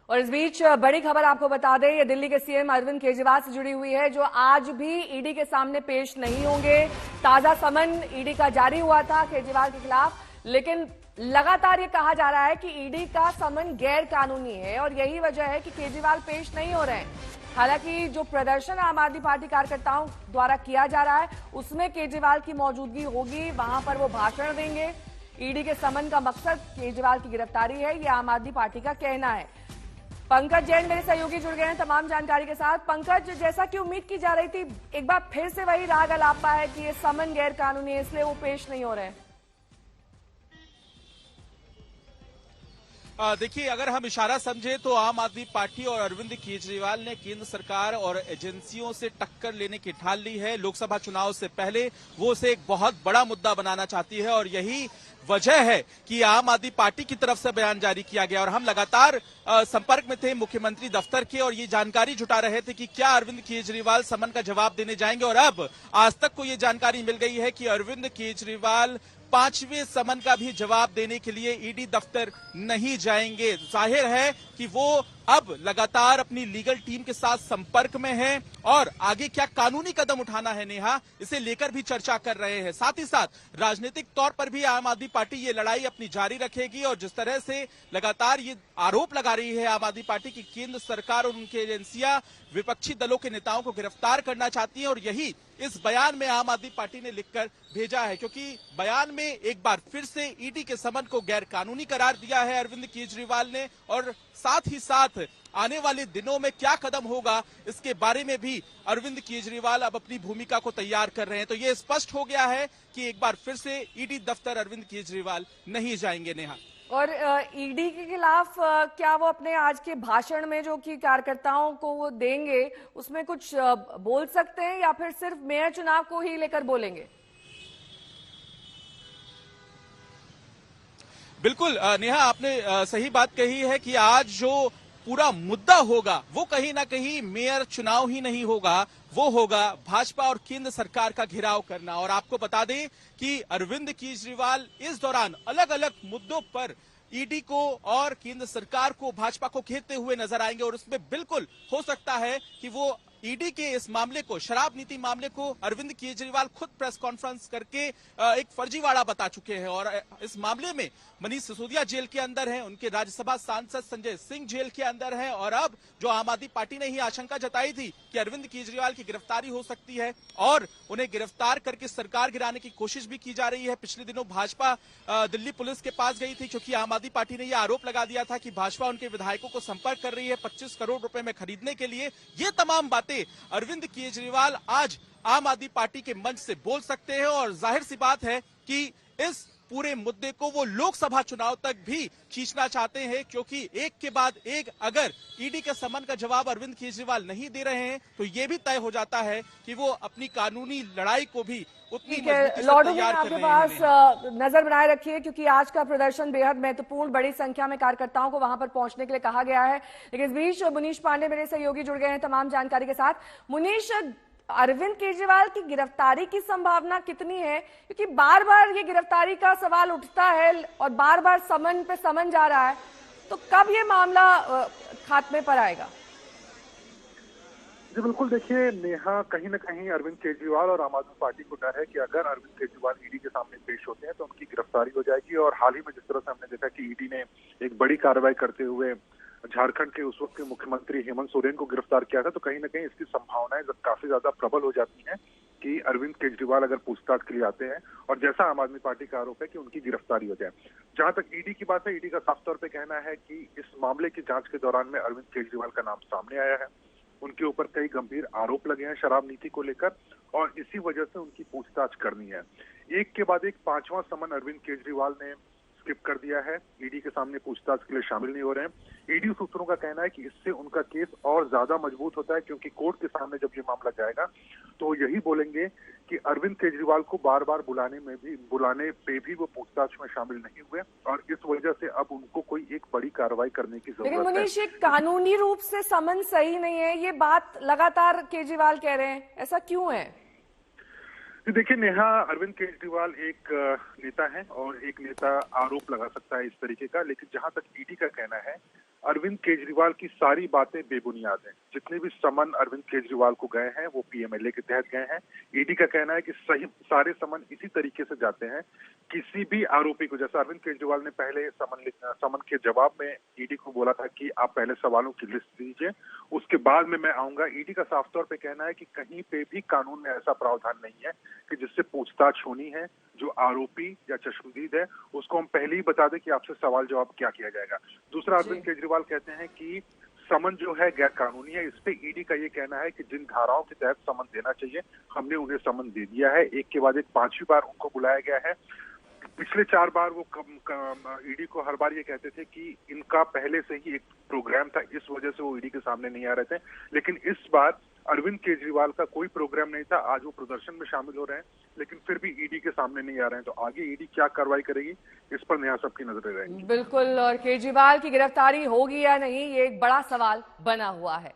और इस बीच बड़ी खबर आपको बता दें, ये दिल्ली के सीएम अरविंद केजरीवाल से जुड़ी हुई है, जो आज भी ईडी के सामने पेश नहीं होंगे। ताजा समन ईडी का जारी हुआ था केजरीवाल के खिलाफ, लेकिन लगातार ये कहा जा रहा है कि ईडी का समन गैर कानूनी है और यही वजह है कि केजरीवाल पेश नहीं हो रहे हैं। हालांकि जो प्रदर्शन आम आदमी पार्टी कार्यकर्ताओं द्वारा किया जा रहा है, उसमें केजरीवाल की मौजूदगी होगी, वहां पर वो भाषण देंगे। ईडी के समन का मकसद केजरीवाल की गिरफ्तारी है, ये आम आदमी पार्टी का कहना है। पंकज जैन मेरे सहयोगी जुड़ गए हैं तमाम जानकारी के साथ। पंकज, जैसा कि उम्मीद की जा रही थी, एक बार फिर से वही राग अलापा है कि ये समन गैर कानूनी है, इसलिए वो पेश नहीं हो रहे हैं। देखिए, अगर हम इशारा समझे तो आम आदमी पार्टी और अरविंद केजरीवाल ने केंद्र सरकार और एजेंसियों से टक्कर लेने की ठान ली है। लोकसभा चुनाव से पहले वो उसे एक बहुत बड़ा मुद्दा बनाना चाहती है और यही वजह है कि आम आदमी पार्टी की तरफ से बयान जारी किया गया। और हम लगातार संपर्क में थे मुख्यमंत्री दफ्तर के और ये जानकारी जुटा रहे थे कि क्या अरविंद केजरीवाल समन का जवाब देने जाएंगे। और अब आज तक को ये जानकारी मिल गई है कि अरविंद केजरीवाल 5वें समन का भी जवाब देने के लिए ईडी दफ्तर नहीं जाएंगे। जाहिर है कि वो अब लगातार अपनी लीगल टीम के साथ संपर्क में हैं और आगे क्या कानूनी कदम उठाना है नेहा, इसे लेकर भी चर्चा कर रहे हैं। साथ ही साथ राजनीतिक तौर पर भी आम आदमी पार्टी ये लड़ाई अपनी जारी रखेगी और जिस तरह से लगातार ये आरोप लगा रही है आम आदमी पार्टी की केंद्र सरकार और उनकी एजेंसियां विपक्षी दलों के नेताओं को गिरफ्तार करना चाहती हैं और यही इस बयान में आम आदमी पार्टी ने लिखकर भेजा है, क्योंकि बयान में एक बार फिर से ईडी के समन को गैर कानूनी करार दिया है अरविंद केजरीवाल ने और साथ ही साथ आने वाले दिनों में क्या कदम होगा इसके बारे में भी अरविंद केजरीवाल अब अपनी भूमिका को तैयार कर रहे हैं। तो ये स्पष्ट हो गया है कि एक बार फिर से ईडी दफ्तर अरविंद केजरीवाल नहीं जाएंगे नेहा। और ईडी के खिलाफ क्या वो अपने आज के भाषण में जो कि कार्यकर्ताओं को वो देंगे, उसमें कुछ बोल सकते हैं या फिर सिर्फ मेयर चुनाव को ही लेकर बोलेंगे? बिल्कुल नेहा, आपने सही बात कही है कि आज जो पूरा मुद्दा होगा वो कहीं ना कहीं मेयर चुनाव ही नहीं होगा, वो होगा भाजपा और केंद्र सरकार का घेराव करना। और आपको बता दें कि अरविंद केजरीवाल इस दौरान अलग अलग मुद्दों पर ईडी को और केंद्र सरकार को, भाजपा को घेरते हुए नजर आएंगे और उसमें बिल्कुल हो सकता है कि वो ईडी के इस मामले को, शराब नीति मामले को अरविंद केजरीवाल खुद प्रेस कॉन्फ्रेंस करके एक फर्जीवाड़ा बता चुके हैं। और इस मामले में मनीष सिसोदिया जेल के अंदर हैं, उनके राज्यसभा सांसद संजय सिंह जेल के अंदर हैं और अब जो आम आदमी पार्टी ने ही आशंका जताई थी कि अरविंद केजरीवाल की गिरफ्तारी हो सकती है और उन्हें गिरफ्तार करके सरकार गिराने की कोशिश भी की जा रही है। पिछले दिनों भाजपा दिल्ली पुलिस के पास गई थी क्योंकि आम आदमी पार्टी ने यह आरोप लगा दिया था कि भाजपा उनके विधायकों को संपर्क कर रही है 25 करोड़ रुपए में खरीदने के लिए। ये तमाम बातें अरविंद केजरीवाल आज आम आदमी पार्टी के मंच से बोल सकते हैं और जाहिर सी बात है कि इस पूरे मुद्दे को वो लोकसभा चुनाव तक भी खींचना चाहते हैं, क्योंकि एक के बाद एक अगर ईडी के समन का जवाब अरविंद केजरीवाल नहीं दे रहे हैं तो ये भी तय हो जाता है कि वो अपनी कानूनी लड़ाई को भी उतनी मजबूती से तैयार कर रहे हैं। आपके पास नजर बनाए रखिए, क्योंकि आज का प्रदर्शन बेहद महत्वपूर्ण, बड़ी संख्या में कार्यकर्ताओं को वहां पर पहुंचने के लिए कहा गया है। लेकिन इस बीच मुनीश पांडे मेरे सहयोगी जुड़ गए हैं तमाम जानकारी के साथ। मुनीश, अरविंद केजरीवाल की गिरफ्तारी की संभावना कितनी है? क्योंकि बार बार ये गिरफ्तारी का सवाल उठता है और बार बार समन पे समन जा रहा है, तो कब ये मामला खात्मे पर आएगा? जी बिल्कुल, देखिए नेहा, कहीं ना कहीं अरविंद केजरीवाल और आम आदमी पार्टी को डर है कि अगर अरविंद केजरीवाल ईडी के सामने पेश होते हैं तो उनकी गिरफ्तारी हो जाएगी। और हाल ही में जिस तरह से हमने देखा कि ईडी ने एक बड़ी कार्रवाई करते हुए झारखंड के उस वक्त के मुख्यमंत्री हेमंत सोरेन को गिरफ्तार किया था, तो कहीं ना कहीं इसकी संभावनाएं काफी ज्यादा प्रबल हो जाती हैं कि अरविंद केजरीवाल अगर पूछताछ के लिए आते हैं और जैसा आम आदमी पार्टी का आरोप है कि उनकी गिरफ्तारी हो जाए। जहां तक ईडी की बात है, ईडी का साफ तौर पर कहना है कि इस मामले की जांच के दौरान में अरविंद केजरीवाल का नाम सामने आया है, उनके ऊपर कई गंभीर आरोप लगे हैं शराब नीति को लेकर और इसी वजह से उनकी पूछताछ करनी है। एक के बाद एक 5वां समन अरविंद केजरीवाल ने स्किप कर दिया है, ईडी के सामने पूछताछ के लिए शामिल नहीं हो रहे हैं। ईडी सूत्रों का कहना है कि इससे उनका केस और ज्यादा मजबूत होता है, क्योंकि कोर्ट के सामने जब ये मामला जाएगा तो यही बोलेंगे कि अरविंद केजरीवाल को बार बार बुलाने पे भी वो पूछताछ में शामिल नहीं हुए और इस वजह से अब उनको कोई एक बड़ी कार्रवाई करने की जरूरत है। लेकिन मनीष, ये कानूनी रूप से समन सही नहीं है, ये बात लगातार केजरीवाल कह रहे हैं, ऐसा क्यों है? देखिए नेहा, अरविंद केजरीवाल एक नेता है और एक नेता आरोप लगा सकता है इस तरीके का, लेकिन जहां तक ईडी का कहना है अरविंद केजरीवाल की सारी बातें बेबुनियाद हैं। जितने भी समन अरविंद केजरीवाल को गए हैं वो पीएमएलए के तहत गए हैं। ईडी का कहना है कि सही सारे समन इसी तरीके से जाते हैं, किसी भी आरोपी को, जैसा अरविंद केजरीवाल ने पहले समन के जवाब में ईडी को बोला था कि आप पहले सवालों की लिस्ट दीजिए, उसके बाद में मैं आऊंगा। ईडी का साफ तौर पे कहना है कि कहीं पे भी कानून में ऐसा प्रावधान नहीं है कि जिससे पूछताछ होनी है, जो आरोपी या चश्मदीद है उसको हम पहले ही बता दें कि आपसे सवाल जवाब क्या किया जाएगा। दूसरा, अरविंद केजरीवाल कहते हैं कि समन जो है गैर कानूनी है। इस पे ईडी का ये कहना है कि जिन धाराओं के तहत समन देना चाहिए हमने उन्हें समन दे दिया है। एक के बाद एक 5वीं बार उनको बुलाया गया है। पिछले 4 बार वो ईडी को हर बार ये कहते थे कि इनका पहले से ही एक प्रोग्राम था, इस वजह से वो ईडी के सामने नहीं आ रहे थे। लेकिन इस बार अरविंद केजरीवाल का कोई प्रोग्राम नहीं था। आज वो प्रदर्शन में शामिल हो रहे हैं लेकिन फिर भी ईडी के सामने नहीं आ रहे हैं। तो आगे ईडी क्या कार्रवाई करेगी इस पर नया सबकी नजरें रहेंगी। बिल्कुल, और केजरीवाल की गिरफ्तारी होगी या नहीं, ये एक बड़ा सवाल बना हुआ है।